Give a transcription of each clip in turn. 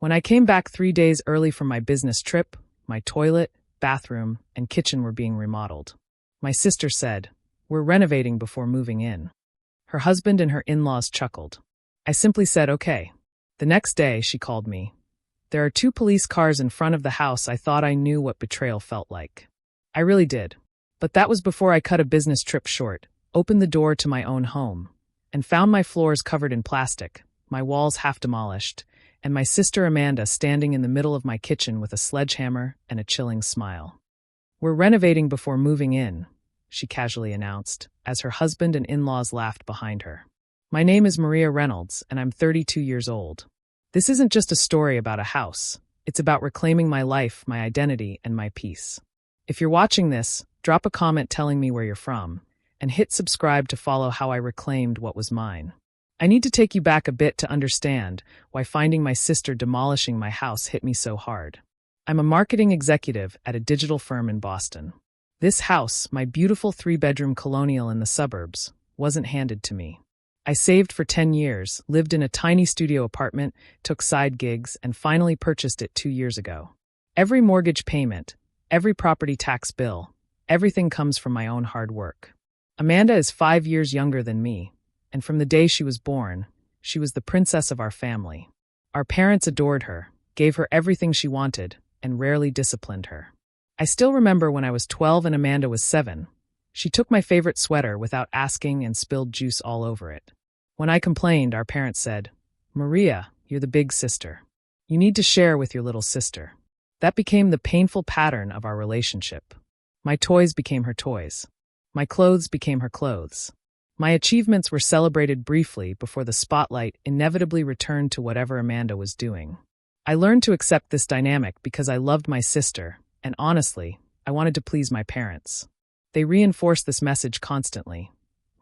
When I came back 3 days early from my business trip, my toilet, bathroom, and kitchen were being remodeled. My sister said, "We're renovating before moving in." Her husband and her in-laws chuckled. I simply said, "Okay." The next day, she called me. "There are 2 police cars in front of the house." I thought I knew what betrayal felt like. I really did. But that was before I cut a business trip short, opened the door to my own home, and found my floors covered in plastic, my walls half demolished, and my sister Amanda standing in the middle of my kitchen with a sledgehammer and a chilling smile. "We're renovating before moving in," she casually announced, as her husband and in-laws laughed behind her. My name is Maria Reynolds, and I'm 32 years old. This isn't just a story about a house. It's about reclaiming my life, my identity, and my peace. If you're watching this, drop a comment telling me where you're from, and hit subscribe to follow how I reclaimed what was mine. I need to take you back a bit to understand why finding my sister demolishing my house hit me so hard. I'm a marketing executive at a digital firm in Boston. This house, my beautiful 3-bedroom colonial in the suburbs, wasn't handed to me. I saved for 10 years, lived in a tiny studio apartment, took side gigs, and finally purchased it 2 years ago. Every mortgage payment, every property tax bill, everything comes from my own hard work. Amanda is 5 years younger than me, and from the day she was born, she was the princess of our family. Our parents adored her, gave her everything she wanted, and rarely disciplined her. I still remember when I was 12 and Amanda was 7. She took my favorite sweater without asking and spilled juice all over it. When I complained, our parents said, "Maria, you're the big sister. You need to share with your little sister." That became the painful pattern of our relationship. My toys became her toys. My clothes became her clothes. My achievements were celebrated briefly before the spotlight inevitably returned to whatever Amanda was doing. I learned to accept this dynamic because I loved my sister, and honestly, I wanted to please my parents. They reinforced this message constantly.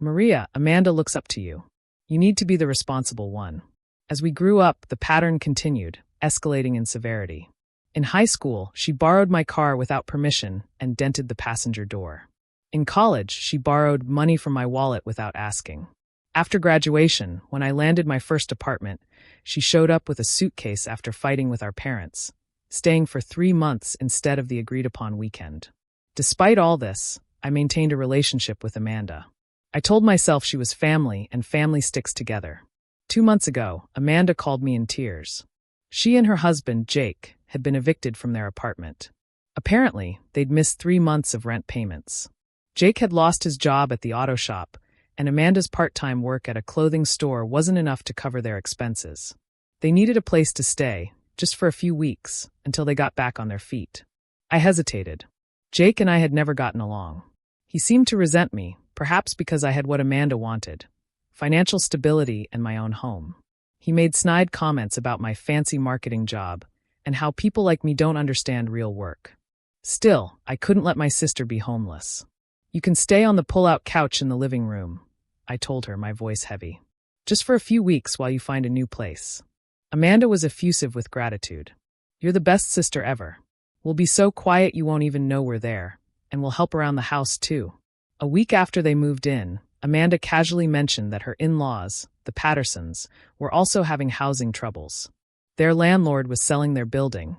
"Maria, Amanda looks up to you. You need to be the responsible one." As we grew up, the pattern continued, escalating in severity. In high school, she borrowed my car without permission and dented the passenger door. In college, she borrowed money from my wallet without asking. After graduation, when I landed my first apartment, she showed up with a suitcase after fighting with our parents, staying for 3 months instead of the agreed-upon weekend. Despite all this, I maintained a relationship with Amanda. I told myself she was family, and family sticks together. 2 months ago, Amanda called me in tears. She and her husband, Jake, had been evicted from their apartment. Apparently, they'd missed 3 months of rent payments. Jake had lost his job at the auto shop, and Amanda's part-time work at a clothing store wasn't enough to cover their expenses. They needed a place to stay, just for a few weeks, until they got back on their feet. I hesitated. Jake and I had never gotten along. He seemed to resent me, perhaps because I had what Amanda wanted: financial stability and my own home. He made snide comments about my fancy marketing job and how people like me don't understand real work. Still, I couldn't let my sister be homeless. "You can stay on the pull-out couch in the living room," I told her, my voice heavy. "Just for a few weeks while you find a new place." Amanda was effusive with gratitude. "You're the best sister ever. We'll be so quiet you won't even know we're there, and we'll help around the house too." A week after they moved in, Amanda casually mentioned that her in-laws, the Pattersons, were also having housing troubles. Their landlord was selling their building,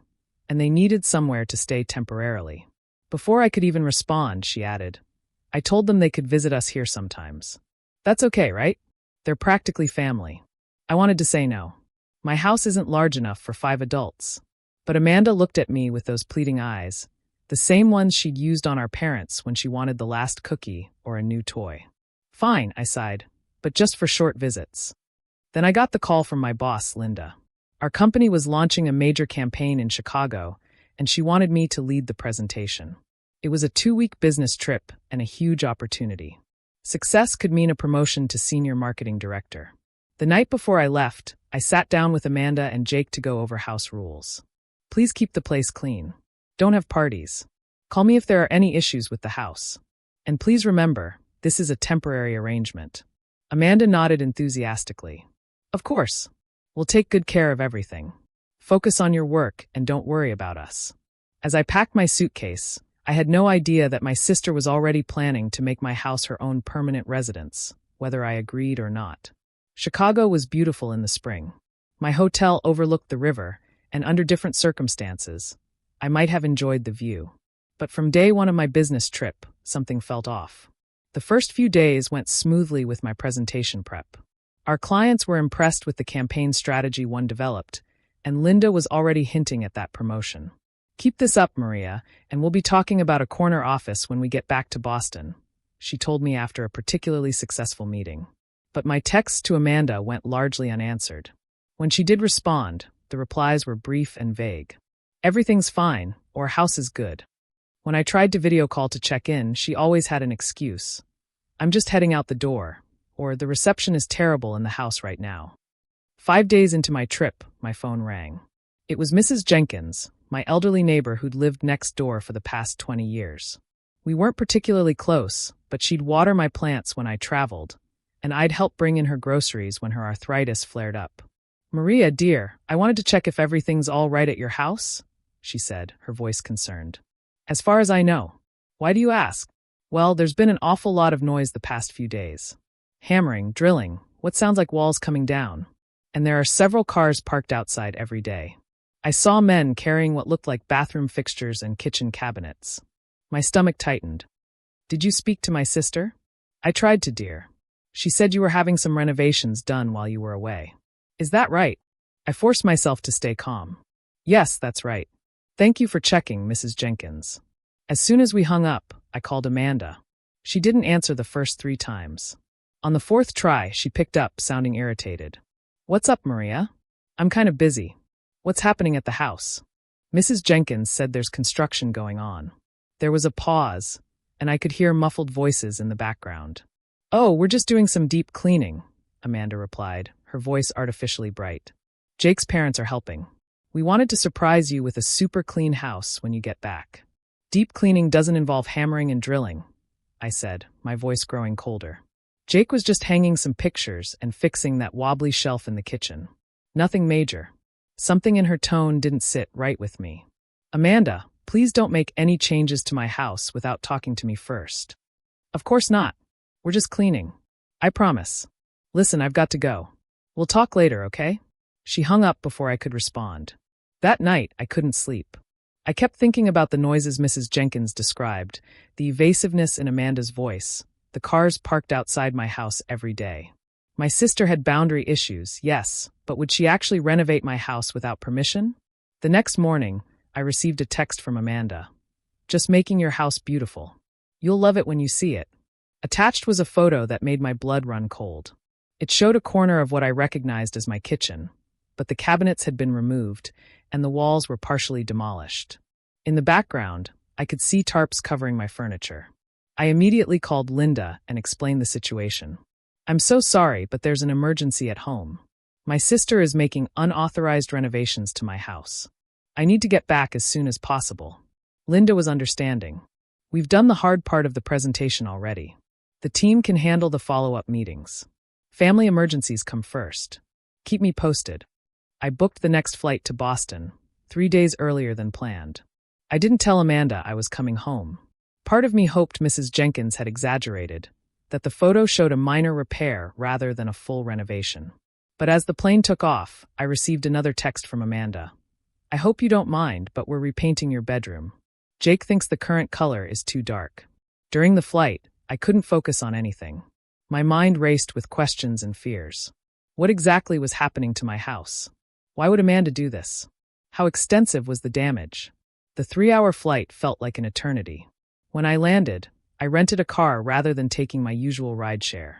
and they needed somewhere to stay temporarily. Before I could even respond, she added, "I told them they could visit us here sometimes." That's okay, right? They're practically family. I wanted to say no. My house isn't large enough for 5 adults. But Amanda looked at me with those pleading eyes, the same ones she'd used on our parents when she wanted the last cookie or a new toy. "Fine," I sighed, "but just for short visits." Then I got the call from my boss, Linda. Our company was launching a major campaign in Chicago, and she wanted me to lead the presentation. It was a 2-week business trip and a huge opportunity. Success could mean a promotion to senior marketing director. The night before I left, I sat down with Amanda and Jake to go over house rules. "Please keep the place clean. Don't have parties. Call me if there are any issues with the house. And please remember, this is a temporary arrangement." Amanda nodded enthusiastically. "Of course. We'll take good care of everything. Focus on your work and don't worry about us." As I packed my suitcase, I had no idea that my sister was already planning to make my house her own permanent residence, whether I agreed or not. Chicago was beautiful in the spring. My hotel overlooked the river, and under different circumstances, I might have enjoyed the view. But from day one of my business trip, something felt off. The first few days went smoothly with my presentation prep. Our clients were impressed with the campaign strategy one developed, and Linda was already hinting at that promotion. "Keep this up, Maria, and we'll be talking about a corner office when we get back to Boston," she told me after a particularly successful meeting. But my texts to Amanda went largely unanswered. When she did respond, the replies were brief and vague. "Everything's fine," or "House is good." When I tried to video call to check in, she always had an excuse. "I'm just heading out the door," or "The reception is terrible in the house right now." 5 days into my trip, my phone rang. It was Mrs. Jenkins, my elderly neighbor who'd lived next door for the past 20 years. We weren't particularly close, but she'd water my plants when I traveled, and I'd help bring in her groceries when her arthritis flared up. "Maria, dear, I wanted to check if everything's all right at your house," she said, her voice concerned. "As far as I know." "Why do you ask?" "Well, there's been an awful lot of noise the past few days. Hammering, drilling, what sounds like walls coming down. And there are several cars parked outside every day. I saw men carrying what looked like bathroom fixtures and kitchen cabinets." My stomach tightened. "Did you speak to my sister?" "I tried to, dear. She said you were having some renovations done while you were away." "Is that right?" I forced myself to stay calm. "Yes, that's right. Thank you for checking, Mrs. Jenkins." As soon as we hung up, I called Amanda. She didn't answer the first 3 times. On the 4th try, she picked up, sounding irritated. "What's up, Maria?" "I'm kind of busy." "What's happening at the house?" Mrs. Jenkins said there's construction going on. There was a pause, and I could hear muffled voices in the background. "Oh, we're just doing some deep cleaning," Amanda replied, her voice artificially bright. "Jake's parents are helping. We wanted to surprise you with a super clean house when you get back." "Deep cleaning doesn't involve hammering and drilling," I said, my voice growing colder. "Jake was just hanging some pictures and fixing that wobbly shelf in the kitchen. Nothing major." Something in her tone didn't sit right with me. "Amanda, please don't make any changes to my house without talking to me first." "Of course not. We're just cleaning. I promise. Listen, I've got to go. We'll talk later, okay?" She hung up before I could respond. That night, I couldn't sleep. I kept thinking about the noises Mrs. Jenkins described, the evasiveness in Amanda's voice, the cars parked outside my house every day. My sister had boundary issues, yes, but would she actually renovate my house without permission? The next morning, I received a text from Amanda. "Just making your house beautiful. You'll love it when you see it." Attached was a photo that made my blood run cold. It showed a corner of what I recognized as my kitchen, but the cabinets had been removed, and the walls were partially demolished. In the background, I could see tarps covering my furniture. I immediately called Linda and explained the situation. "I'm so sorry, but there's an emergency at home. My sister is making unauthorized renovations to my house. I need to get back as soon as possible." Linda was understanding. "We've done the hard part of the presentation already. The team can handle the follow-up meetings. Family emergencies come first. Keep me posted." I booked the next flight to Boston, 3 days earlier than planned. I didn't tell Amanda I was coming home. Part of me hoped Mrs. Jenkins had exaggerated, that the photo showed a minor repair rather than a full renovation. But as the plane took off, I received another text from Amanda. "I hope you don't mind, but we're repainting your bedroom. Jake thinks the current color is too dark." During the flight, I couldn't focus on anything. My mind raced with questions and fears. What exactly was happening to my house? Why would Amanda do this? How extensive was the damage? The 3-hour flight felt like an eternity. When I landed, I rented a car rather than taking my usual rideshare.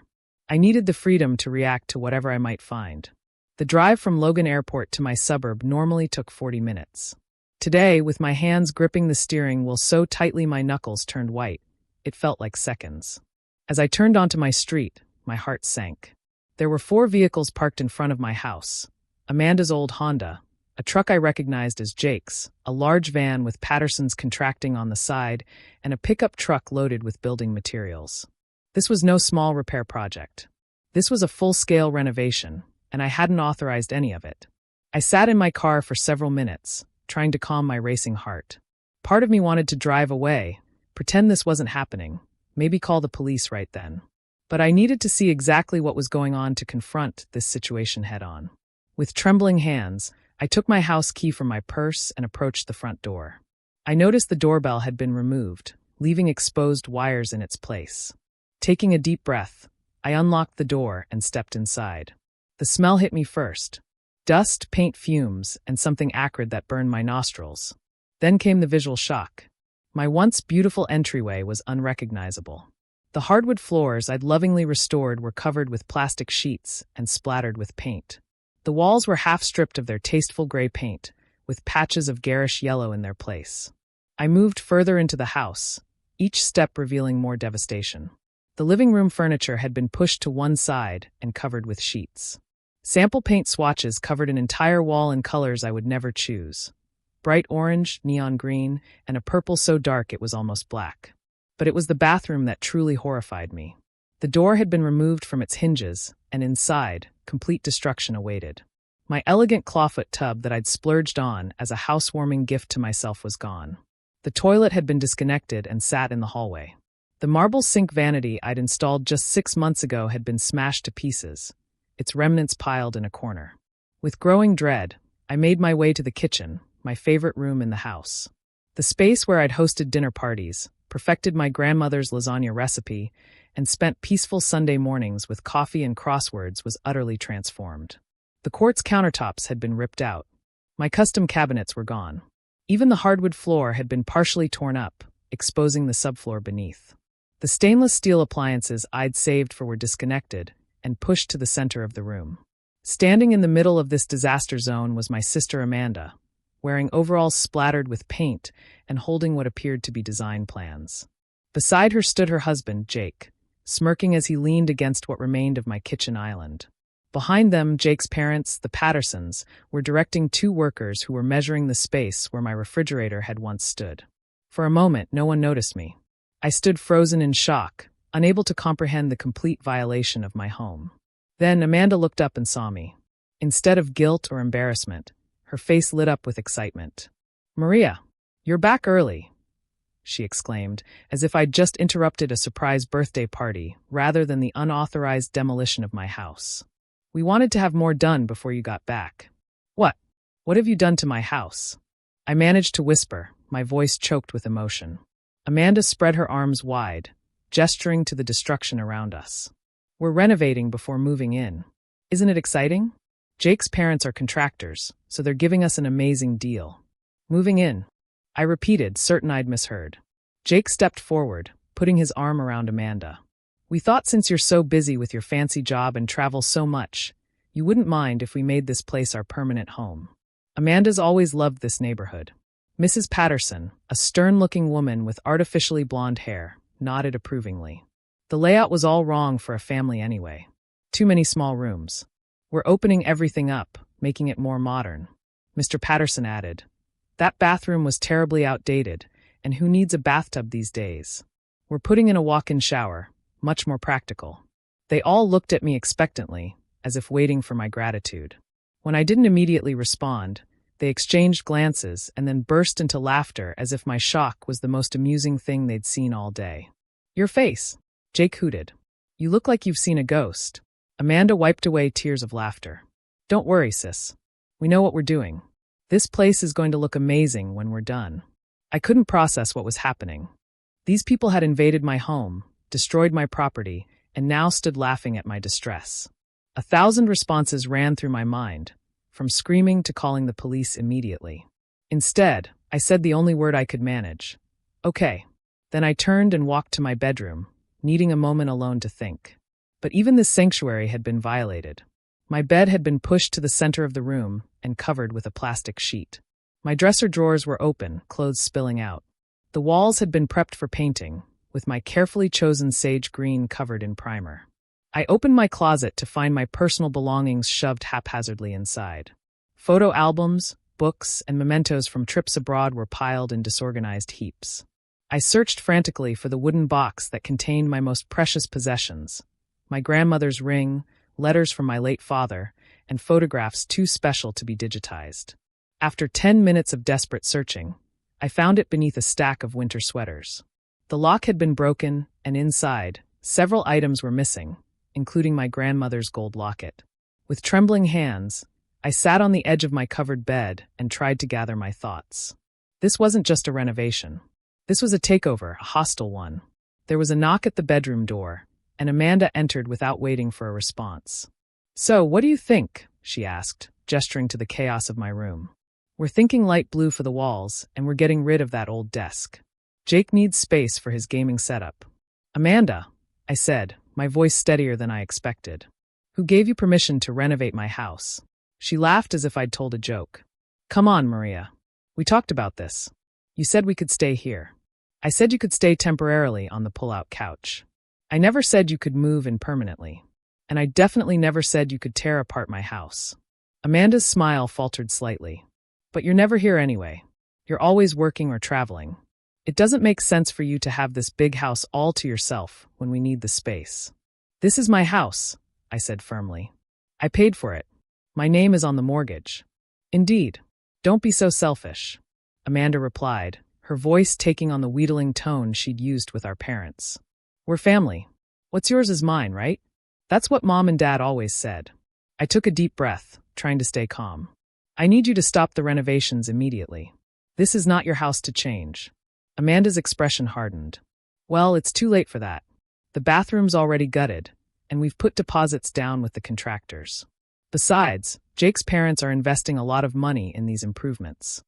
I needed the freedom to react to whatever I might find. The drive from Logan Airport to my suburb normally took 40 minutes. Today, with my hands gripping the steering wheel so tightly my knuckles turned white, it felt like seconds. As I turned onto my street, my heart sank. There were 4 vehicles parked in front of my house. Amanda's old Honda, a truck I recognized as Jake's, a large van with Patterson's contracting on the side, and a pickup truck loaded with building materials. This was no small repair project. This was a full-scale renovation, and I hadn't authorized any of it. I sat in my car for several minutes, trying to calm my racing heart. Part of me wanted to drive away, pretend this wasn't happening, maybe call the police right then. But I needed to see exactly what was going on to confront this situation head-on. With trembling hands, I took my house key from my purse and approached the front door. I noticed the doorbell had been removed, leaving exposed wires in its place. Taking a deep breath, I unlocked the door and stepped inside. The smell hit me first. Dust, paint fumes, and something acrid that burned my nostrils. Then came the visual shock. My once beautiful entryway was unrecognizable. The hardwood floors I'd lovingly restored were covered with plastic sheets and splattered with paint. The walls were half stripped of their tasteful gray paint, with patches of garish yellow in their place. I moved further into the house, each step revealing more devastation. The living room furniture had been pushed to one side and covered with sheets. Sample paint swatches covered an entire wall in colors I would never choose. Bright orange, neon green, and a purple so dark it was almost black. But it was the bathroom that truly horrified me. The door had been removed from its hinges, and inside, complete destruction awaited. My elegant clawfoot tub that I'd splurged on as a housewarming gift to myself was gone. The toilet had been disconnected and sat in the hallway. The marble sink vanity I'd installed just 6 months ago had been smashed to pieces, its remnants piled in a corner. With growing dread, I made my way to the kitchen, my favorite room in the house. The space where I'd hosted dinner parties, perfected my grandmother's lasagna recipe, and spent peaceful Sunday mornings with coffee and crosswords was utterly transformed. The quartz countertops had been ripped out. My custom cabinets were gone. Even the hardwood floor had been partially torn up, exposing the subfloor beneath. The stainless steel appliances I'd saved for were disconnected and pushed to the center of the room. Standing in the middle of this disaster zone was my sister Amanda, wearing overalls splattered with paint and holding what appeared to be design plans. Beside her stood her husband, Jake, smirking as he leaned against what remained of my kitchen island. Behind them, Jake's parents, the Pattersons, were directing 2 workers who were measuring the space where my refrigerator had once stood. For a moment, no one noticed me. I stood frozen in shock, unable to comprehend the complete violation of my home. Then Amanda looked up and saw me. Instead of guilt or embarrassment, her face lit up with excitement. "Maria, you're back early," she exclaimed, as if I'd just interrupted a surprise birthday party rather than the unauthorized demolition of my house. "We wanted to have more done before you got back." What? What have you done to my house?" I managed to whisper, my voice choked with emotion. Amanda spread her arms wide, gesturing to the destruction around us. "We're renovating before moving in. Isn't it exciting? Jake's parents are contractors, so they're giving us an amazing deal. Moving in," I repeated, certain I'd misheard. Jake stepped forward, putting his arm around Amanda. "We thought since you're so busy with your fancy job and travel so much, you wouldn't mind if we made this place our permanent home." Amanda's always loved this neighborhood. Mrs. Patterson, a stern-looking woman with artificially blonde hair, nodded approvingly. The layout was all wrong for a family anyway. Too many small rooms. "We're opening everything up, making it more modern," Mr. Patterson added. "That bathroom was terribly outdated, and who needs a bathtub these days? We're putting in a walk-in shower, much more practical." They all looked at me expectantly, as if waiting for my gratitude. When I didn't immediately respond, they exchanged glances and then burst into laughter as if my shock was the most amusing thing they'd seen all day. "Your face," Jake hooted. "You look like you've seen a ghost." Amanda wiped away tears of laughter. "Don't worry, sis. We know what we're doing. This place is going to look amazing when we're done." I couldn't process what was happening. These people had invaded my home, destroyed my property, and now stood laughing at my distress. 1,000 responses ran through my mind, from screaming to calling the police immediately. Instead, I said the only word I could manage. "Okay." Then I turned and walked to my bedroom, needing a moment alone to think. But even this sanctuary had been violated. My bed had been pushed to the center of the room and covered with a plastic sheet. My dresser drawers were open, clothes spilling out. The walls had been prepped for painting, with my carefully chosen sage green covered in primer. I opened my closet to find my personal belongings shoved haphazardly inside. Photo albums, books, and mementos from trips abroad were piled in disorganized heaps. I searched frantically for the wooden box that contained my most precious possessions: my grandmother's ring, letters from my late father, and photographs too special to be digitized. After 10 minutes of desperate searching, I found it beneath a stack of winter sweaters. The lock had been broken, and inside, several items were missing, including my grandmother's gold locket. With trembling hands, I sat on the edge of my covered bed and tried to gather my thoughts. This wasn't just a renovation. This was a takeover, a hostile one. There was a knock at the bedroom door, and Amanda entered without waiting for a response. "So, what do you think?" she asked, gesturing to the chaos of my room. "We're thinking light blue for the walls, and we're getting rid of that old desk. Jake needs space for his gaming setup." "Amanda," I said, my voice steadier than I expected. "Who gave you permission to renovate my house?" She laughed as if I'd told a joke. "Come on, Maria. We talked about this. You said we could stay here. I said you could stay temporarily on the pull-out couch. I never said you could move in permanently. And I definitely never said you could tear apart my house." Amanda's smile faltered slightly. "But you're never here anyway. You're always working or traveling. It doesn't make sense for you to have this big house all to yourself when we need the space." "This is my house," I said firmly. "I paid for it. My name is on the mortgage." "Indeed. Don't be so selfish," Amanda replied, her voice taking on the wheedling tone she'd used with our parents. "We're family. What's yours is mine, right? That's what Mom and Dad always said." I took a deep breath, trying to stay calm. "I need you to stop the renovations immediately. This is not your house to change." Amanda's expression hardened. "Well, it's too late for that. The bathroom's already gutted, and we've put deposits down with the contractors. Besides, Jake's parents are investing a lot of money in these improvements."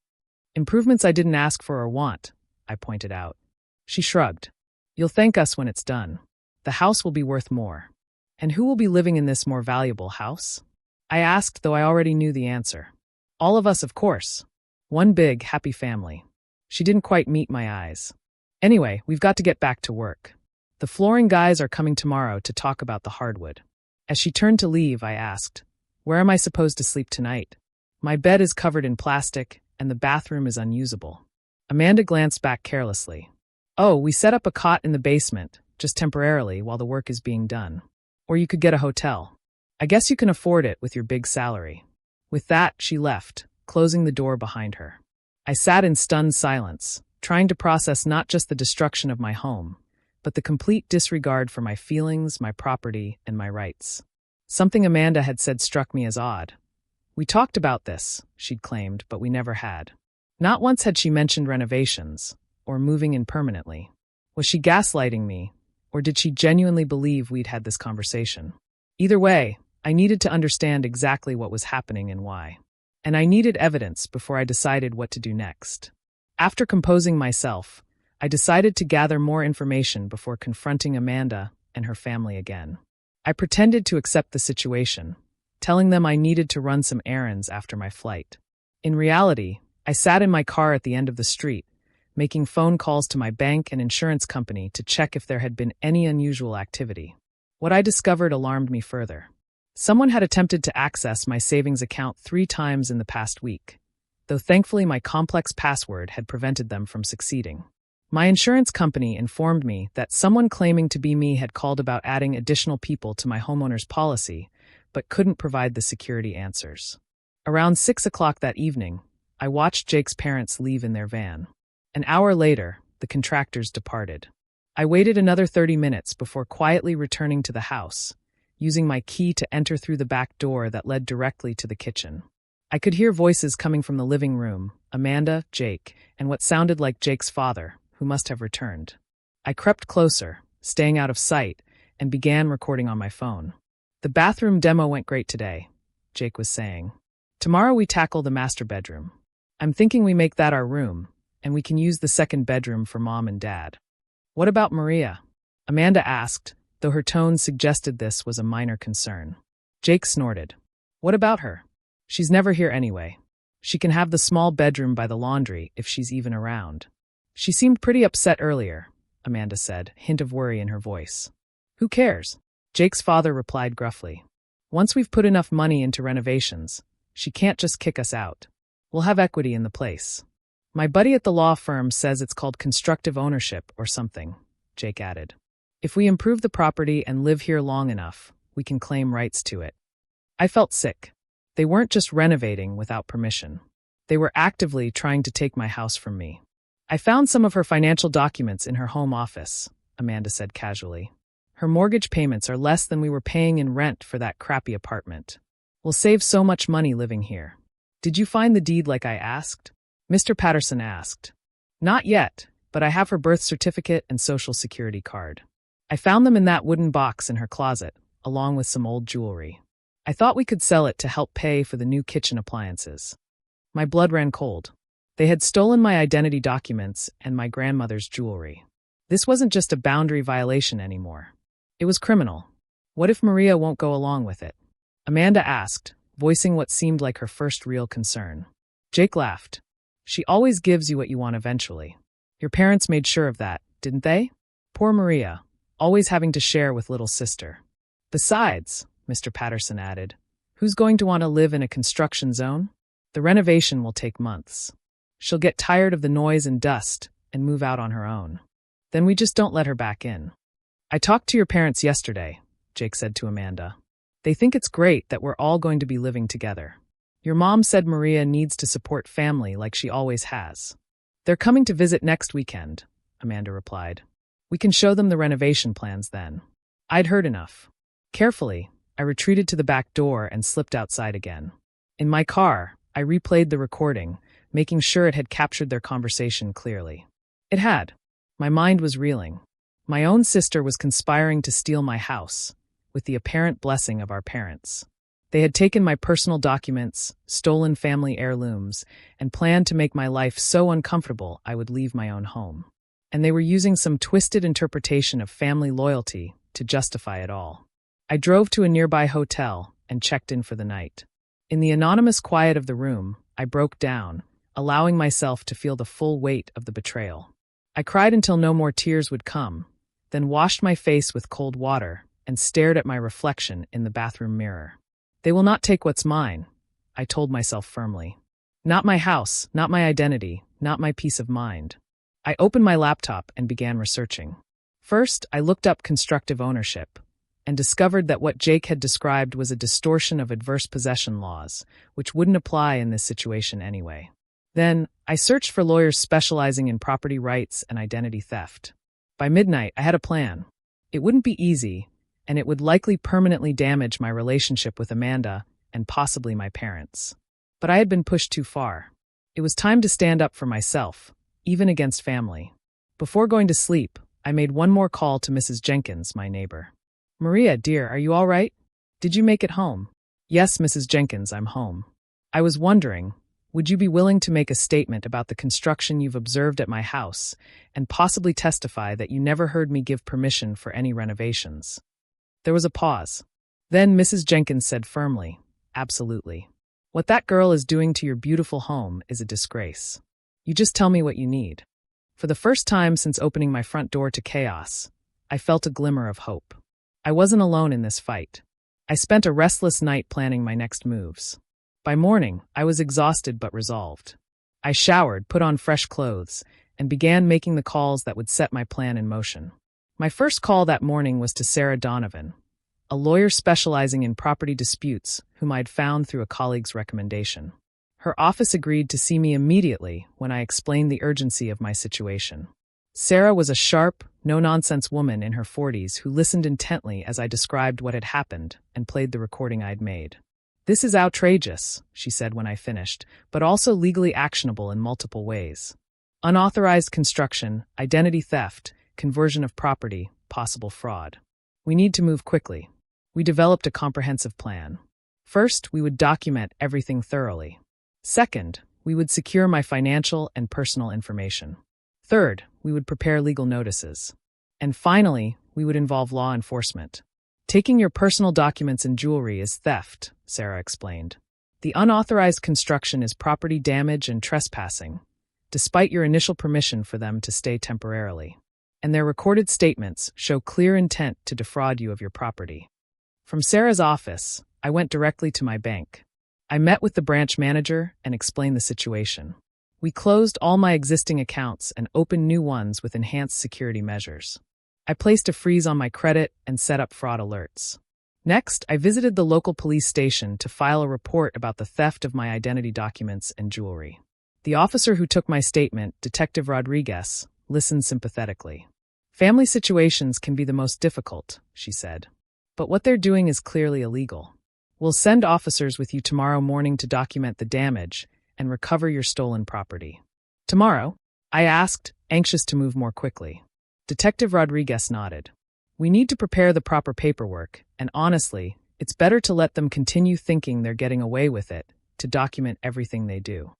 "Improvements I didn't ask for or want," I pointed out. She shrugged. "You'll thank us when it's done. The house will be worth more." "And who will be living in this more valuable house?" I asked, though I already knew the answer. "All of us, of course. One big, happy family." She didn't quite meet my eyes. "Anyway, we've got to get back to work. The flooring guys are coming tomorrow to talk about the hardwood." As she turned to leave, I asked, "Where am I supposed to sleep tonight? My bed is covered in plastic, and the bathroom is unusable." Amanda glanced back carelessly. "Oh, we set up a cot in the basement, just temporarily while the work is being done. Or you could get a hotel. I guess you can afford it with your big salary." With that, she left, closing the door behind her. I sat in stunned silence, trying to process not just the destruction of my home, but the complete disregard for my feelings, my property, and my rights. Something Amanda had said struck me as odd. "We talked about this," she'd claimed, but we never had. Not once had she mentioned renovations, or moving in permanently. Was she gaslighting me, or did she genuinely believe we'd had this conversation? Either way, I needed to understand exactly what was happening and why. And I needed evidence before I decided what to do next. After composing myself, I decided to gather more information before confronting Amanda and her family again. I pretended to accept the situation, telling them I needed to run some errands after my flight. In reality, I sat in my car at the end of the street, making phone calls to my bank and insurance company to check if there had been any unusual activity. What I discovered alarmed me further. Someone had attempted to access my savings account 3 times in the past week, though thankfully my complex password had prevented them from succeeding. My insurance company informed me that someone claiming to be me had called about adding additional people to my homeowner's policy, but couldn't provide the security answers. Around 6 o'clock that evening, I watched Jake's parents leave in their van. An hour later, the contractors departed. I waited another 30 minutes before quietly returning to the house, using my key to enter through the back door that led directly to the kitchen. I could hear voices coming from the living room, Amanda, Jake, and what sounded like Jake's father, who must have returned. I crept closer, staying out of sight, and began recording on my phone. "The bathroom demo went great today," Jake was saying. "Tomorrow we tackle the master bedroom. I'm thinking we make that our room, and we can use the second bedroom for Mom and Dad." "What about Maria?" Amanda asked, though her tone suggested this was a minor concern. Jake snorted. "What about her? She's never here anyway. She can have the small bedroom by the laundry if she's even around." "She seemed pretty upset earlier," Amanda said, hint of worry in her voice. "Who cares?" Jake's father replied gruffly. "Once we've put enough money into renovations, she can't just kick us out. We'll have equity in the place. My buddy at the law firm says it's called constructive ownership or something," Jake added. "If we improve the property and live here long enough, we can claim rights to it." I felt sick. They weren't just renovating without permission. They were actively trying to take my house from me. "I found some of her financial documents in her home office," Amanda said casually. "Her mortgage payments are less than we were paying in rent for that crappy apartment. We'll save so much money living here. Did you find the deed like I asked? Mr. Patterson asked. Not yet, but I have her birth certificate and social security card. I found them in that wooden box in her closet, along with some old jewelry. I thought we could sell it to help pay for the new kitchen appliances. My blood ran cold. They had stolen my identity documents and my grandmother's jewelry. This wasn't just a boundary violation anymore. It was criminal. What if Maria won't go along with it? Amanda asked, voicing what seemed like her first real concern. Jake laughed. She always gives you what you want eventually. Your parents made sure of that, didn't they? Poor Maria, always having to share with little sister. Besides, Mr. Patterson added, who's going to want to live in a construction zone? The renovation will take months. She'll get tired of the noise and dust and move out on her own. Then we just don't let her back in. I talked to your parents yesterday, Jake said to Amanda. They think it's great that we're all going to be living together. Your mom said Maria needs to support family like she always has. They're coming to visit next weekend, Amanda replied. We can show them the renovation plans then. I'd heard enough. Carefully, I retreated to the back door and slipped outside again. In my car, I replayed the recording, making sure it had captured their conversation clearly. It had. My mind was reeling. My own sister was conspiring to steal my house, with the apparent blessing of our parents. They had taken my personal documents, stolen family heirlooms, and planned to make my life so uncomfortable I would leave my own home. And they were using some twisted interpretation of family loyalty to justify it all. I drove to a nearby hotel and checked in for the night. In the anonymous quiet of the room, I broke down, allowing myself to feel the full weight of the betrayal. I cried until no more tears would come, then washed my face with cold water and stared at my reflection in the bathroom mirror. They will not take what's mine, I told myself firmly. Not my house, not my identity, not my peace of mind. I opened my laptop and began researching. First, I looked up constructive ownership and discovered that what Jake had described was a distortion of adverse possession laws, which wouldn't apply in this situation anyway. Then, I searched for lawyers specializing in property rights and identity theft. By midnight, I had a plan. It wouldn't be easy, and it would likely permanently damage my relationship with Amanda and possibly my parents. But I had been pushed too far. It was time to stand up for myself, even against family. Before going to sleep, I made one more call to Mrs. Jenkins, my neighbor. Maria, dear, are you all right? Did you make it home? Yes, Mrs. Jenkins, I'm home. I was wondering, would you be willing to make a statement about the construction you've observed at my house and possibly testify that you never heard me give permission for any renovations? There was a pause. Then Mrs. Jenkins said firmly, absolutely. What that girl is doing to your beautiful home is a disgrace. You just tell me what you need. For the first time since opening my front door to chaos, I felt a glimmer of hope. I wasn't alone in this fight. I spent a restless night planning my next moves. By morning, I was exhausted but resolved. I showered, put on fresh clothes, and began making the calls that would set my plan in motion. My first call that morning was to Sarah Donovan, a lawyer specializing in property disputes whom I'd found through a colleague's recommendation. Her office agreed to see me immediately when I explained the urgency of my situation. Sarah was a sharp, no-nonsense woman in her 40s who listened intently as I described what had happened and played the recording I'd made. This is outrageous, she said when I finished, but also legally actionable in multiple ways. Unauthorized construction, identity theft, conversion of property, possible fraud. We need to move quickly. We developed a comprehensive plan. First, we would document everything thoroughly. Second, we would secure my financial and personal information. Third, we would prepare legal notices. And finally, we would involve law enforcement. Taking your personal documents and jewelry is theft, Sarah explained. The unauthorized construction is property damage and trespassing, despite your initial permission for them to stay temporarily. And their recorded statements show clear intent to defraud you of your property. From Sarah's office, I went directly to my bank. I met with the branch manager and explained the situation. We closed all my existing accounts and opened new ones with enhanced security measures. I placed a freeze on my credit and set up fraud alerts. Next, I visited the local police station to file a report about the theft of my identity documents and jewelry. The officer who took my statement, Detective Rodriguez, listened sympathetically. Family situations can be the most difficult, she said. But what they're doing is clearly illegal. We'll send officers with you tomorrow morning to document the damage and recover your stolen property. Tomorrow? I asked, anxious to move more quickly. Detective Rodriguez nodded. We need to prepare the proper paperwork, and honestly, it's better to let them continue thinking they're getting away with it, to document everything they do.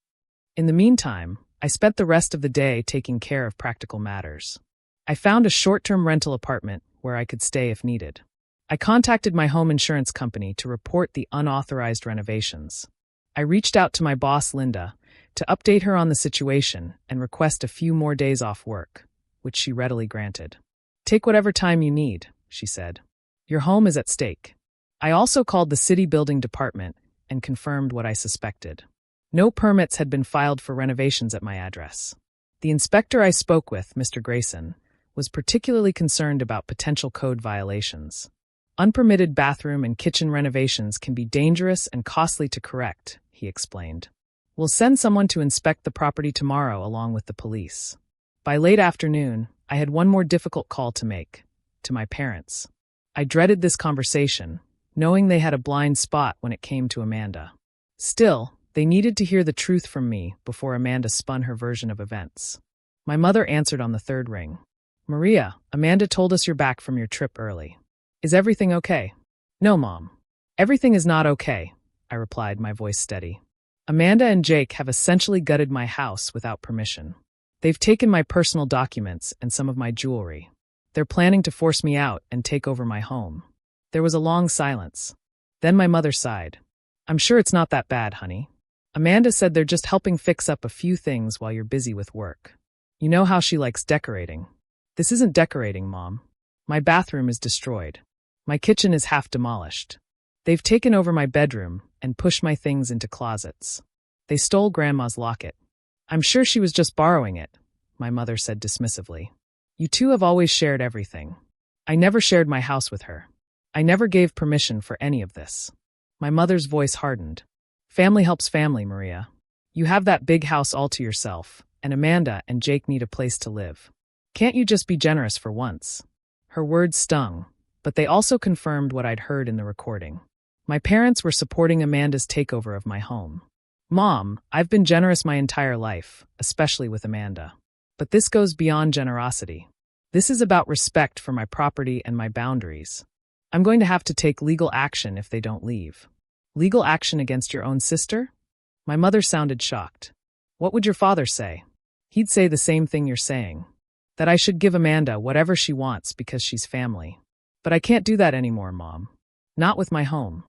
In the meantime, I spent the rest of the day taking care of practical matters. I found a short-term rental apartment where I could stay if needed. I contacted my home insurance company to report the unauthorized renovations. I reached out to my boss, Linda, to update her on the situation and request a few more days off work, which she readily granted. Take whatever time you need, she said. Your home is at stake. I also called the city building department and confirmed what I suspected. No permits had been filed for renovations at my address. The inspector I spoke with, Mr. Grayson, was particularly concerned about potential code violations. Unpermitted bathroom and kitchen renovations can be dangerous and costly to correct, he explained. We'll send someone to inspect the property tomorrow along with the police. By late afternoon, I had one more difficult call to make, to my parents. I dreaded this conversation, knowing they had a blind spot when it came to Amanda. Still, they needed to hear the truth from me before Amanda spun her version of events. My mother answered on the third ring. Maria, Amanda told us you're back from your trip early. Is everything okay? No, Mom. Everything is not okay, I replied, my voice steady. Amanda and Jake have essentially gutted my house without permission. They've taken my personal documents and some of my jewelry. They're planning to force me out and take over my home. There was a long silence. Then my mother sighed. I'm sure it's not that bad, honey. Amanda said they're just helping fix up a few things while you're busy with work. You know how she likes decorating. This isn't decorating, Mom. My bathroom is destroyed. My kitchen is half demolished. They've taken over my bedroom and pushed my things into closets. They stole Grandma's locket. I'm sure she was just borrowing it, my mother said dismissively. You two have always shared everything. I never shared my house with her. I never gave permission for any of this. My mother's voice hardened. Family helps family, Maria. You have that big house all to yourself, and Amanda and Jake need a place to live. Can't you just be generous for once? Her words stung, but they also confirmed what I'd heard in the recording. My parents were supporting Amanda's takeover of my home. Mom, I've been generous my entire life, especially with Amanda. But this goes beyond generosity. This is about respect for my property and my boundaries. I'm going to have to take legal action if they don't leave. Legal action against your own sister? My mother sounded shocked. What would your father say? He'd say the same thing you're saying. That I should give Amanda whatever she wants because she's family. But I can't do that anymore, Mom. Not with my home.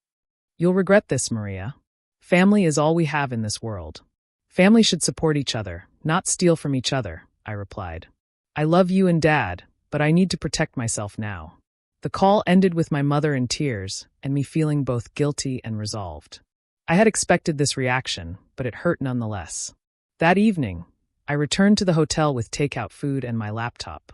You'll regret this, Maria. Family is all we have in this world. Family should support each other, not steal from each other, I replied. I love you and Dad, but I need to protect myself now. The call ended with my mother in tears and me feeling both guilty and resolved. I had expected this reaction, but it hurt nonetheless. That evening, I returned to the hotel with takeout food and my laptop.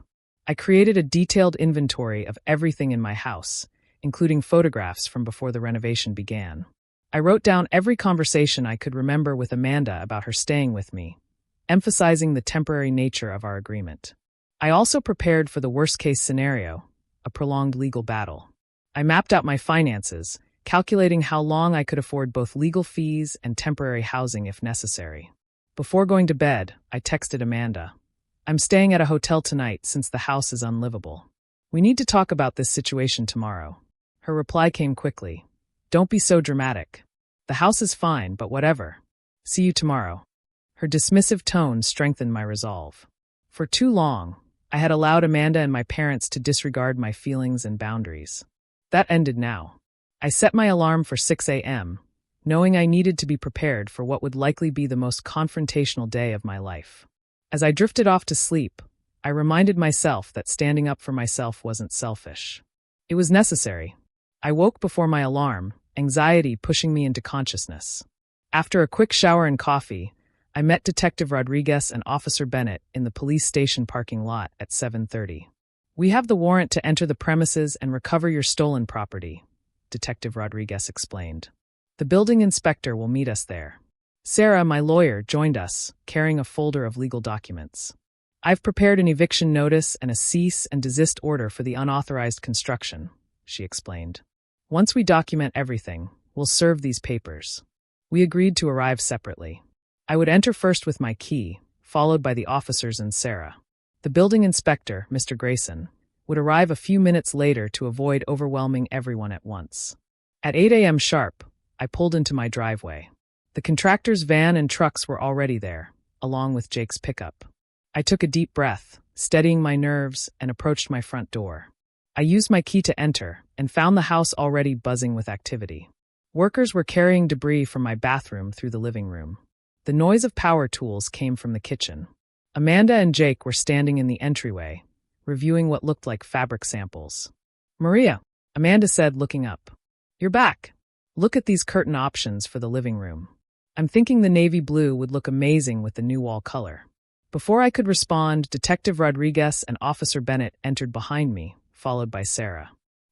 I created a detailed inventory of everything in my house, including photographs from before the renovation began. I wrote down every conversation I could remember with Amanda about her staying with me, emphasizing the temporary nature of our agreement. I also prepared for the worst-case scenario, a prolonged legal battle. I mapped out my finances, calculating how long I could afford both legal fees and temporary housing if necessary. Before going to bed, I texted Amanda. I'm staying at a hotel tonight since the house is unlivable. We need to talk about this situation tomorrow. Her reply came quickly. Don't be so dramatic. The house is fine, but whatever. See you tomorrow. Her dismissive tone strengthened my resolve. For too long, I had allowed Amanda and my parents to disregard my feelings and boundaries. That ended now. I set my alarm for 6 a.m., knowing I needed to be prepared for what would likely be the most confrontational day of my life. As I drifted off to sleep, I reminded myself that standing up for myself wasn't selfish. It was necessary. I woke before my alarm, anxiety pushing me into consciousness. After a quick shower and coffee, I met Detective Rodriguez and Officer Bennett in the police station parking lot at 7:30. We have the warrant to enter the premises and recover your stolen property, Detective Rodriguez explained. The building inspector will meet us there. Sarah, my lawyer, joined us, carrying a folder of legal documents. I've prepared an eviction notice and a cease and desist order for the unauthorized construction, she explained. Once we document everything, We'll serve these papers." We agreed to arrive separately. I would enter first with my key, followed by the officers and Sarah. The building inspector, Mr. Grayson, would arrive a few minutes later to avoid overwhelming everyone at once. At 8 a.m. sharp, I pulled into my driveway. The contractor's van and trucks were already there, along with Jake's pickup. I took a deep breath, steadying my nerves, and approached my front door. I used my key to enter and found the house already buzzing with activity. Workers were carrying debris from my bathroom through the living room. The noise of power tools came from the kitchen. Amanda and Jake were standing in the entryway, reviewing what looked like fabric samples. "Maria," Amanda said, looking up. "You're back. Look at these curtain options for the living room. I'm thinking the navy blue would look amazing with the new wall color." Before I could respond, Detective Rodriguez and Officer Bennett entered behind me, followed by Sarah.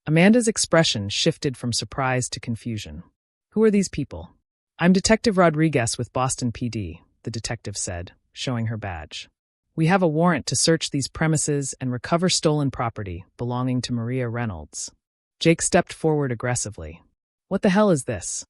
Amanda's expression shifted from surprise to confusion. "Who are these people?" "I'm Detective Rodriguez with Boston PD," the detective said, showing her badge. "We have a warrant to search these premises and recover stolen property belonging to Maria Reynolds." Jake stepped forward aggressively. "What the hell is this?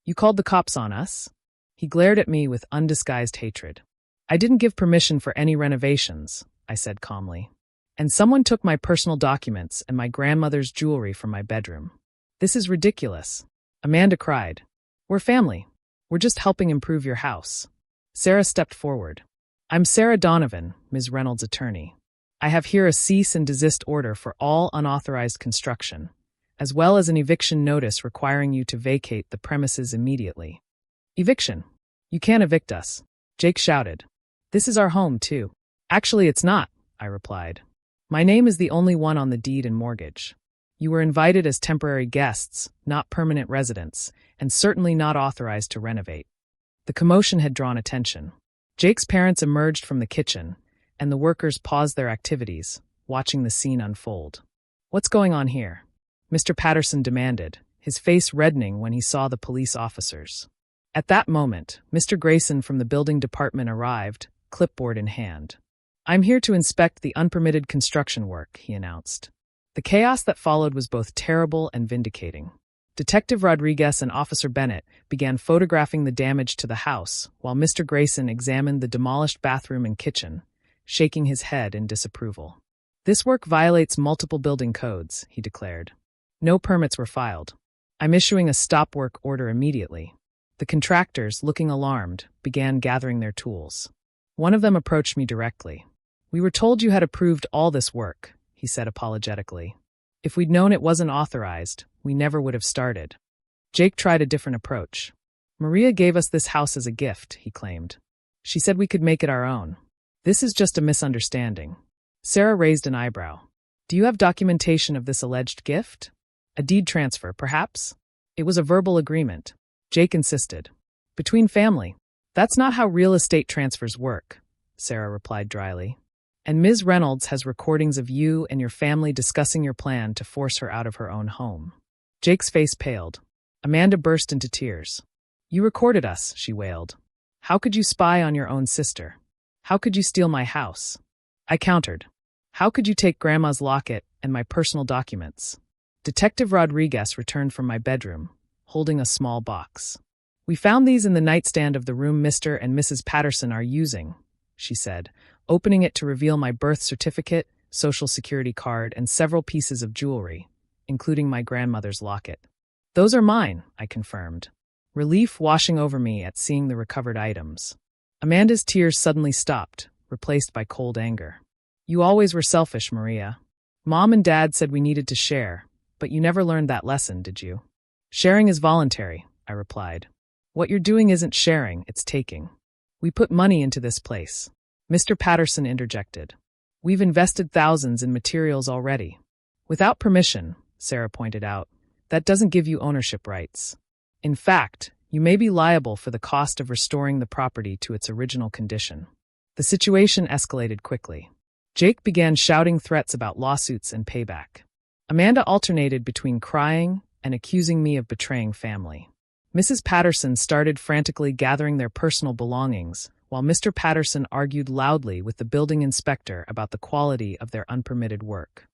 You called the cops on us?" He glared at me with undisguised hatred. "I didn't give permission for any renovations," I said calmly. "And someone took my personal documents and my grandmother's jewelry from my bedroom. This is ridiculous." Amanda cried. "We're family. We're just helping improve your house." Sarah stepped forward. "I'm Sarah Donovan, Ms. Reynolds' attorney. I have here a cease and desist order for all unauthorized construction, as well as an eviction notice requiring you to vacate the premises immediately." "Eviction? You can't evict us," Jake shouted. "This is our home, too." "Actually, it's not," I replied. "My name is the only one on the deed and mortgage. You were invited as temporary guests, not permanent residents, and certainly not authorized to renovate." The commotion had drawn attention. Jake's parents emerged from the kitchen, and the workers paused their activities, watching the scene unfold. "What's going on here?" Mr. Patterson demanded, his face reddening when he saw the police officers. At that moment, Mr. Grayson from the building department arrived, clipboard in hand. "I'm here to inspect the unpermitted construction work," he announced. The chaos that followed was both terrible and vindicating. Detective Rodriguez and Officer Bennett began photographing the damage to the house, while Mr. Grayson examined the demolished bathroom and kitchen, shaking his head in disapproval. "This work violates multiple building codes," he declared. "No permits were filed. I'm issuing a stop work order immediately." The contractors, looking alarmed, began gathering their tools. One of them approached me directly. "We were told you had approved all this work," he said apologetically. "If we'd known it wasn't authorized, we never would have started." Jake tried a different approach. "Maria gave us this house as a gift," he claimed. "She said we could make it our own. This is just a misunderstanding." Sarah raised an eyebrow. "Do you have documentation of this alleged gift? A deed transfer, perhaps?" "It was a verbal agreement," Jake insisted. "Between family. That's not how real estate transfers work," Sarah replied dryly. "And Ms. Reynolds has recordings of you and your family discussing your plan to force her out of her own home." Jake's face paled. Amanda burst into tears. "You recorded us," she wailed. "How could you spy on your own sister? How could you steal my house?" I countered. "How could you take Grandma's locket and my personal documents?" Detective Rodriguez returned from my bedroom, holding a small box. "We found these in the nightstand of the room Mr. and Mrs. Patterson are using," she said, opening it to reveal my birth certificate, social security card, and several pieces of jewelry, including my grandmother's locket. "Those are mine," I confirmed, relief washing over me at seeing the recovered items. Amanda's tears suddenly stopped, replaced by cold anger. "You always were selfish, Maria. Mom and Dad said we needed to share, but you never learned that lesson, did you?" "Sharing is voluntary," I replied. "What you're doing isn't sharing, it's taking. We put money into this place." Mr. Patterson interjected. "We've invested thousands in materials already." "Without permission," Sarah pointed out, "that doesn't give you ownership rights. In fact, you may be liable for the cost of restoring the property to its original condition." The situation escalated quickly. Jake began shouting threats about lawsuits and payback. Amanda alternated between crying and accusing me of betraying family. Mrs. Patterson started frantically gathering their personal belongings, while Mr. Patterson argued loudly with the building inspector about the quality of their unpermitted work.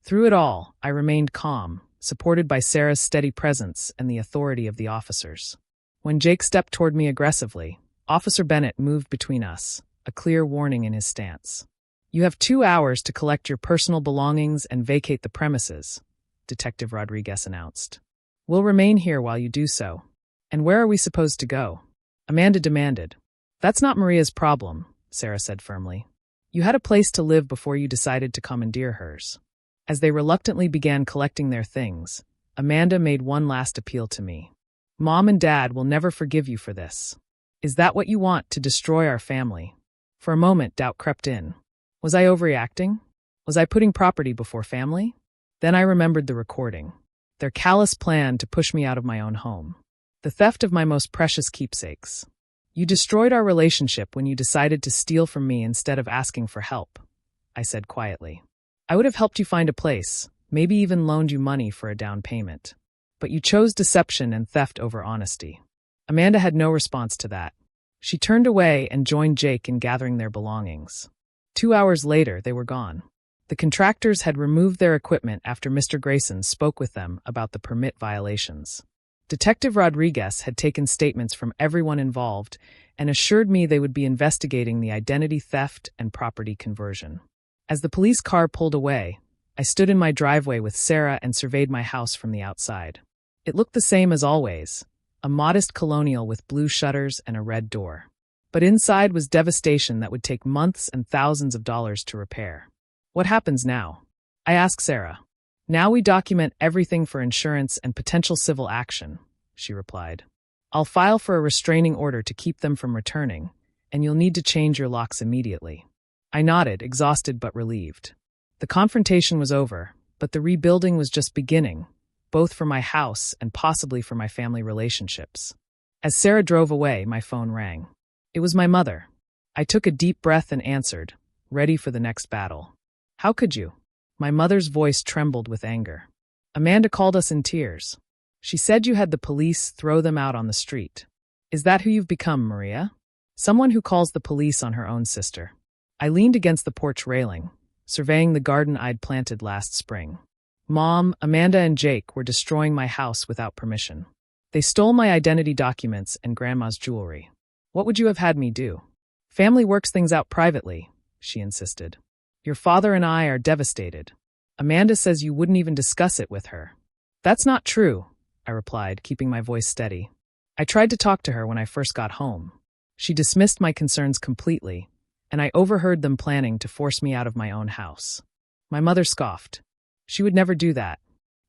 Through it all, I remained calm, supported by Sarah's steady presence and the authority of the officers. When Jake stepped toward me aggressively, Officer Bennett moved between us, a clear warning in his stance. "You have 2 hours to collect your personal belongings and vacate the premises," Detective Rodriguez announced. "We'll remain here while you do so." "And where are we supposed to go?" Amanda demanded. "That's not Maria's problem," Sarah said firmly. "You had a place to live before you decided to commandeer hers." As they reluctantly began collecting their things, Amanda made one last appeal to me. "Mom and Dad will never forgive you for this. Is that what you want, to destroy our family?" For a moment, doubt crept in. Was I overreacting? Was I putting property before family? Then I remembered the recording. Their callous plan to push me out of my own home. The theft of my most precious keepsakes. "You destroyed our relationship when you decided to steal from me instead of asking for help," I said quietly. "I would have helped you find a place, maybe even loaned you money for a down payment. But you chose deception and theft over honesty." Amanda had no response to that. She turned away and joined Jake in gathering their belongings. 2 hours later, they were gone. The contractors had removed their equipment after Mr. Grayson spoke with them about the permit violations. Detective Rodriguez had taken statements from everyone involved and assured me they would be investigating the identity theft and property conversion. As the police car pulled away, I stood in my driveway with Sarah and surveyed my house from the outside. It looked the same as always, a modest colonial with blue shutters and a red door. But inside was devastation that would take months and thousands of dollars to repair. "What happens now?" I asked Sarah. "Now we document everything for insurance and potential civil action," she replied. "I'll file for a restraining order to keep them from returning, and you'll need to change your locks immediately." I nodded, exhausted but relieved. The confrontation was over, but the rebuilding was just beginning, both for my house and possibly for my family relationships. As Sarah drove away, my phone rang. It was my mother. I took a deep breath and answered, ready for the next battle. "How could you?" My mother's voice trembled with anger. "Amanda called us in tears. She said you had the police throw them out on the street. Is that who you've become, Maria? Someone who calls the police on her own sister." I leaned against the porch railing, surveying the garden I'd planted last spring. "Mom, Amanda and Jake were destroying my house without permission. They stole my identity documents and Grandma's jewelry. What would you have had me do?" "Family works things out privately," she insisted. "Your father and I are devastated. Amanda says you wouldn't even discuss it with her." "That's not true," I replied, keeping my voice steady. "I tried to talk to her when I first got home. She dismissed my concerns completely, and I overheard them planning to force me out of my own house." My mother scoffed. "She would never do that.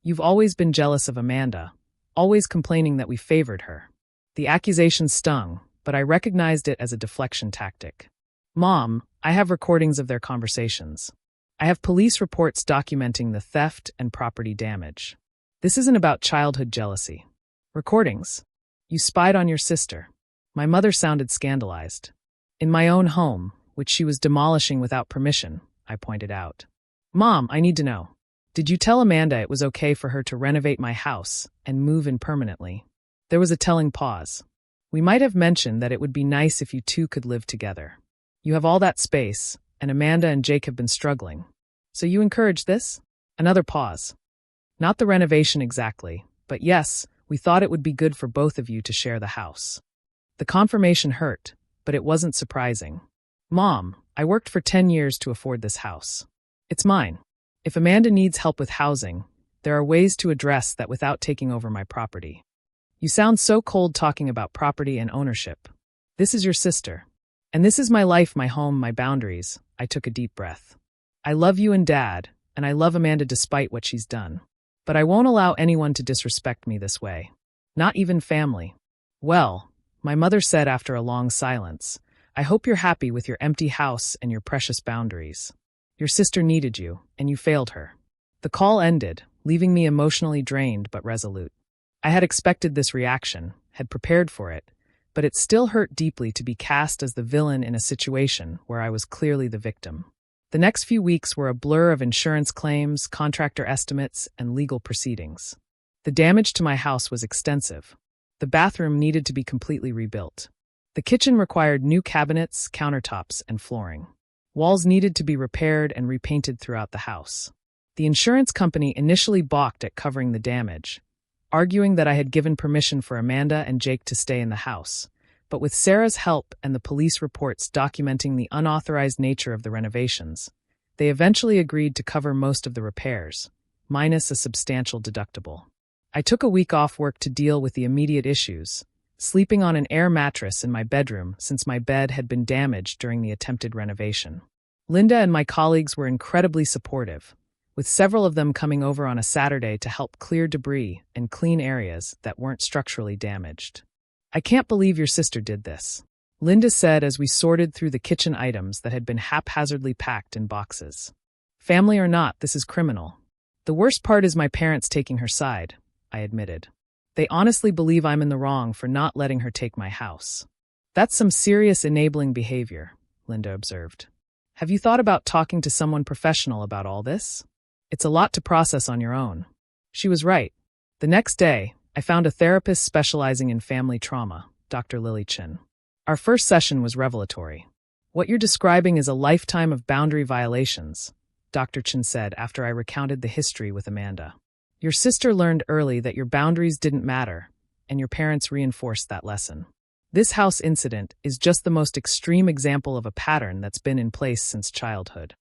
You've always been jealous of Amanda, always complaining that we favored her." The accusation stung, but I recognized it as a deflection tactic. "Mom, I have recordings of their conversations. I have police reports documenting the theft and property damage. This isn't about childhood jealousy." "Recordings? You spied on your sister." My mother sounded scandalized. "In my own home, which she was demolishing without permission," I pointed out. "Mom, I need to know. Did you tell Amanda it was okay for her to renovate my house and move in permanently?" There was a telling pause. "We might have mentioned that it would be nice if you two could live together. You have all that space, and Amanda and Jake have been struggling. So you encourage this?" Another pause. "Not the renovation exactly, but yes, we thought it would be good for both of you to share the house." The confirmation hurt, but it wasn't surprising. "Mom, I worked for 10 years to afford this house. It's mine. If Amanda needs help with housing, there are ways to address that without taking over my property." "You sound so cold talking about property and ownership. This is your sister. And this is my life, my home, my boundaries." I took a deep breath. "I love you and Dad, and I love Amanda despite what she's done. But I won't allow anyone to disrespect me this way. Not even family." "Well," my mother said after a long silence, "I hope you're happy with your empty house and your precious boundaries. Your sister needed you, and you failed her." The call ended, leaving me emotionally drained but resolute. I had expected this reaction, had prepared for it, but it still hurt deeply to be cast as the villain in a situation where I was clearly the victim. The next few weeks were a blur of insurance claims, contractor estimates, and legal proceedings. The damage to my house was extensive. The bathroom needed to be completely rebuilt. The kitchen required new cabinets, countertops, and flooring. Walls needed to be repaired and repainted throughout the house. The insurance company initially balked at covering the damage, arguing that I had given permission for Amanda and Jake to stay in the house. But with Sarah's help and the police reports documenting the unauthorized nature of the renovations, they eventually agreed to cover most of the repairs, minus a substantial deductible. I took a week off work to deal with the immediate issues, sleeping on an air mattress in my bedroom since my bed had been damaged during the attempted renovation. Linda and my colleagues were incredibly supportive, with several of them coming over on a Saturday to help clear debris and clean areas that weren't structurally damaged. "I can't believe your sister did this," Linda said as we sorted through the kitchen items that had been haphazardly packed in boxes. "Family or not, this is criminal. The worst part is my parents taking her side," I admitted. "They honestly believe I'm in the wrong for not letting her take my house." "That's some serious enabling behavior," Linda observed. "Have you thought about talking to someone professional about all this? It's a lot to process on your own." She was right. The next day, I found a therapist specializing in family trauma, Dr. Lily Chin. Our first session was revelatory. "What you're describing is a lifetime of boundary violations," Dr. Chin said after I recounted the history with Amanda. "Your sister learned early that your boundaries didn't matter, and your parents reinforced that lesson. This house incident is just the most extreme example of a pattern that's been in place since childhood."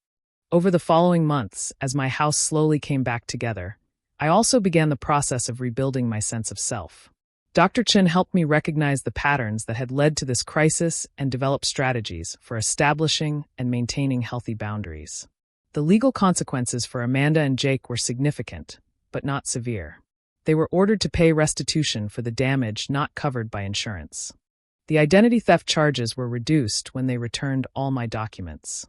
Over the following months, as my house slowly came back together, I also began the process of rebuilding my sense of self. Dr. Chin helped me recognize the patterns that had led to this crisis and develop strategies for establishing and maintaining healthy boundaries. The legal consequences for Amanda and Jake were significant, but not severe. They were ordered to pay restitution for the damage not covered by insurance. The identity theft charges were reduced when they returned all my documents.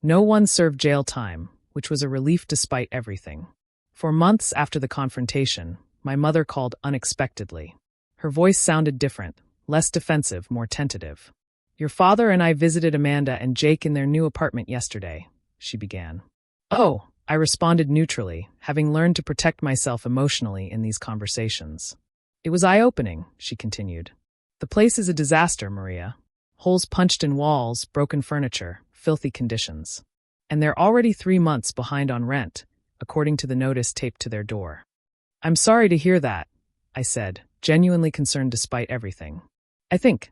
No one served jail time, which was a relief despite everything. For months after the confrontation, my mother called unexpectedly. Her voice sounded different, less defensive, more tentative. "Your father and I visited Amanda and Jake in their new apartment yesterday," she began. "Oh," I responded neutrally, having learned to protect myself emotionally in these conversations. "It was eye-opening," she continued. "The place is a disaster, Maria. Holes punched in walls, broken furniture, filthy conditions. And they're already 3 months behind on rent, according to the notice taped to their door." "I'm sorry to hear that," I said, genuinely concerned despite everything. I think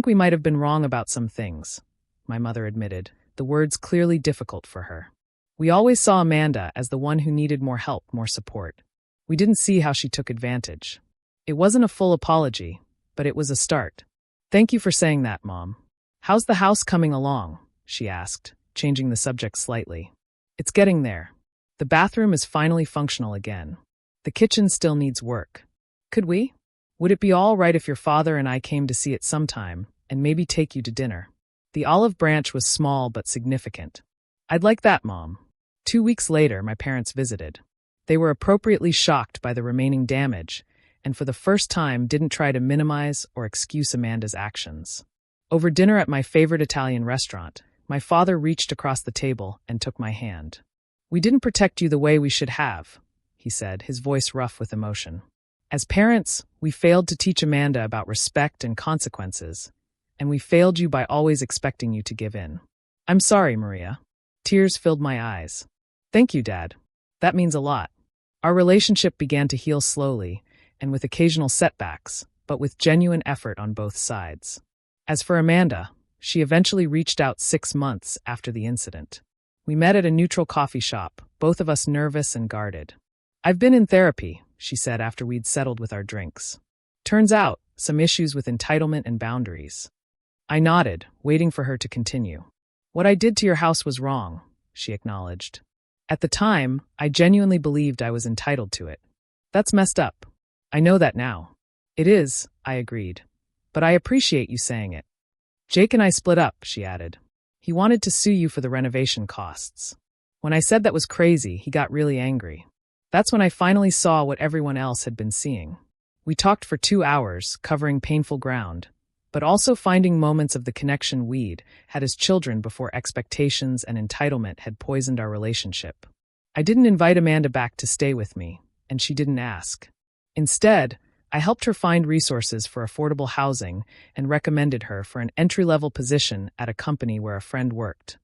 we might have been wrong about some things," my mother admitted, the words clearly difficult for her. "We always saw Amanda as the one who needed more help, more support. We didn't see how she took advantage. It wasn't a full apology, but it was a start." "Thank you for saying that, Mom. How's the house coming along?" she asked, changing the subject slightly. "It's getting there. The bathroom is finally functional again. The kitchen still needs work. Would it be all right if your father and I came to see it sometime, and maybe take you to dinner?" The olive branch was small but significant. "I'd like that, Mom." 2 weeks later, my parents visited. They were appropriately shocked by the remaining damage, and for the first time didn't try to minimize or excuse Amanda's actions. Over dinner at my favorite Italian restaurant, my father reached across the table and took my hand. "We didn't protect you the way we should have," he said, his voice rough with emotion. "As parents, we failed to teach Amanda about respect and consequences, and we failed you by always expecting you to give in. I'm sorry, Maria." Tears filled my eyes. "Thank you, Dad. That means a lot." Our relationship began to heal slowly, and with occasional setbacks, but with genuine effort on both sides. As for Amanda, she eventually reached out 6 months after the incident. We met at a neutral coffee shop, both of us nervous and guarded. "I've been in therapy," she said after we'd settled with our drinks. "Turns out, some issues with entitlement and boundaries." I nodded, waiting for her to continue. "What I did to your house was wrong," she acknowledged. "At the time, I genuinely believed I was entitled to it. That's messed up. I know that now." "It is," I agreed. "But I appreciate you saying it." "Jake and I split up," she added. "He wanted to sue you for the renovation costs. When I said that was crazy, he got really angry. That's when I finally saw what everyone else had been seeing. We talked for 2 hours, covering painful ground, but also finding moments of the connection we'd had as children before expectations and entitlement had poisoned our relationship. I didn't invite Amanda back to stay with me, and she didn't ask. Instead, I helped her find resources for affordable housing and recommended her for an entry-level position at a company where a friend worked.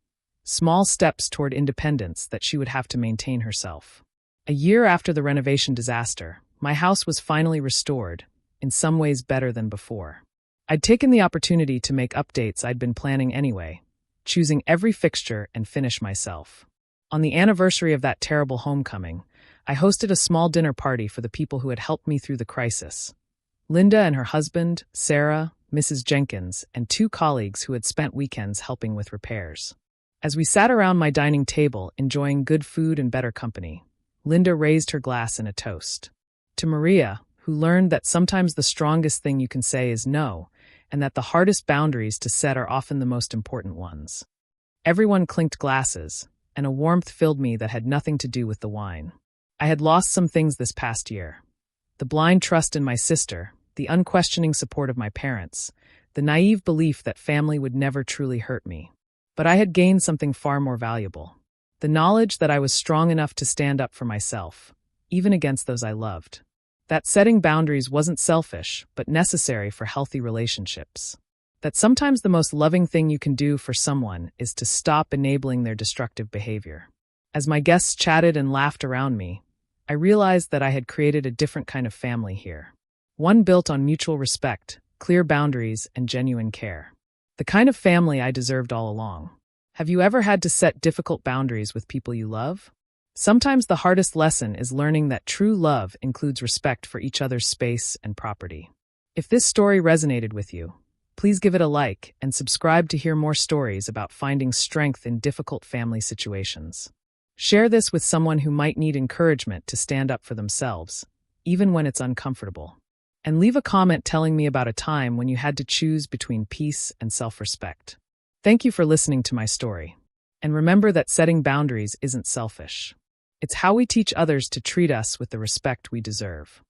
small steps toward independence that she would have to maintain herself. A year after the renovation disaster, my house was finally restored, in some ways better than before. I'd taken the opportunity to make updates I'd been planning anyway, choosing every fixture and finish myself. On the anniversary of that terrible homecoming, I hosted a small dinner party for the people who had helped me through the crisis. Linda and her husband, Sarah, Mrs. Jenkins, and 2 colleagues who had spent weekends helping with repairs. As we sat around my dining table, enjoying good food and better company, Linda raised her glass in a toast. To Maria, who learned that sometimes the strongest thing you can say is no, and that the hardest boundaries to set are often the most important ones. Everyone clinked glasses, and a warmth filled me that had nothing to do with the wine. I had lost some things this past year. The blind trust in my sister, the unquestioning support of my parents, the naive belief that family would never truly hurt me. But I had gained something far more valuable. The knowledge that I was strong enough to stand up for myself, even against those I loved. That setting boundaries wasn't selfish, but necessary for healthy relationships. That sometimes the most loving thing you can do for someone is to stop enabling their destructive behavior. As my guests chatted and laughed around me, I realized that I had created a different kind of family here. One built on mutual respect, clear boundaries, and genuine care. The kind of family I deserved all along. Have you ever had to set difficult boundaries with people you love? Sometimes the hardest lesson is learning that true love includes respect for each other's space and property. If this story resonated with you, please give it a like and subscribe to hear more stories about finding strength in difficult family situations. Share this with someone who might need encouragement to stand up for themselves, even when it's uncomfortable. And leave a comment telling me about a time when you had to choose between peace and self-respect. Thank you for listening to my story. And remember that setting boundaries isn't selfish. It's how we teach others to treat us with the respect we deserve.